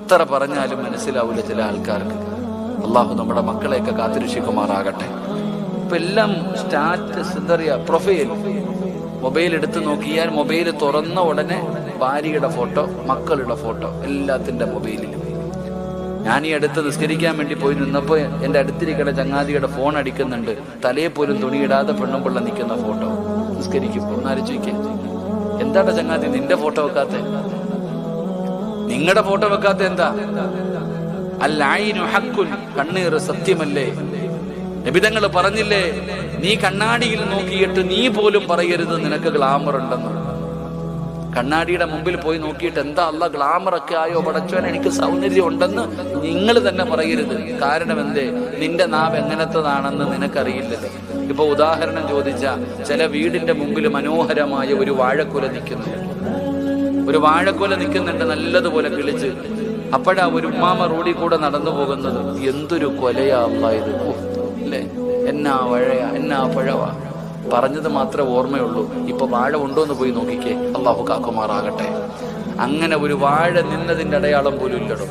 എത്ര പറഞ്ഞാലും മനസ്സിലാവില്ല ചില ആൾക്കാർക്ക്. അള്ളാഹു നമ്മുടെ മക്കളെയൊക്കെ കാത്തിരക്ഷിക്കുമാറാകട്ടെ. ഇപ്പൊ എല്ലാം സ്റ്റാറ്റസ്, എന്താ പറയാ, പ്രൊഫൈൽ. മൊബൈൽ എടുത്ത് നോക്കിയാൽ മൊബൈൽ തുറന്ന ഉടനെ ഭാര്യയുടെ ഫോട്ടോ, മക്കളുടെ ഫോട്ടോ, എല്ലാത്തിന്റെ മൊബൈലിലും. ഞാൻ ഈ അടുത്ത് നിസ്കരിക്കാൻ വേണ്ടി പോയി നിന്നപ്പോ എന്റെ അടുത്തിരിക്കുന്ന ചങ്ങാതിയുടെ ഫോൺ അടിക്കുന്നുണ്ട്. തലയെ പോലും തുണിയിടാതെ പെണ്ണുമ്പിള്ള നിൽക്കുന്ന ഫോട്ടോ നിസ്കരിക്കുമ്പോ. ഒന്നാലോചിക്കാൻ, എന്താണ് ചങ്ങാതി നിന്റെ ഫോട്ടോ വെക്കാത്ത, നിങ്ങളുടെ ഫോട്ടോ വെക്കാത്ത എന്താ? അൽഐനു ഹഖ്കുൻ, കണ്ണീർ സത്യമല്ലേ? നബിതങ്ങൾ പറഞ്ഞില്ലേ, നീ കണ്ണാടിയിൽ നോക്കിയിട്ട് നീ പോലും പറയരുത് നിനക്ക് ഗ്ലാമർ ഉണ്ടെന്ന്. കണ്ണാടിയുടെ മുമ്പിൽ പോയി നോക്കിയിട്ട് എന്താ അല്ല ഗ്ലാമർ ഒക്കെ ആയോ പടച്ചോൻ, എനിക്ക് സൗന്ദര്യം ഉണ്ടെന്ന് നിങ്ങൾ തന്നെ പറയരുത്. കാരണം എന്തേ? നിന്റെ നാവ് എങ്ങനത്തതാണെന്ന് നിനക്കറിയില്ലല്ലോ. ഇപ്പൊ ഉദാഹരണം ചോദിച്ച, ചില വീടിന്റെ മുമ്പിൽ മനോഹരമായ ഒരു വാഴക്കുല നിൽക്കുന്നു. ഒരു വാഴക്കുല നിൽക്കുന്നുണ്ട് നല്ലതുപോലെ കിളിച്ച്. അപ്പോഴാ ഒരു ഉമ്മാമ റോഡിൽ കൂടെ നടന്നു പോകുന്നത്. എന്തൊരു കൊലയാ അല്ലായത് അല്ലേ! എന്നാ വഴയാ, എന്നാ പഴവാ. പറഞ്ഞത് മാത്രമേ ഓർമ്മയുള്ളൂ. ഇപ്പൊ വാഴ ഉണ്ടോന്ന് പോയി നോക്കിക്കേ. അള്ളാഹു കാക്കുമാറാകട്ടെ. അങ്ങനെ ഒരു വാഴ നിന്നതിന്റെ അടയാളം പോലും ഇല്ലടോ.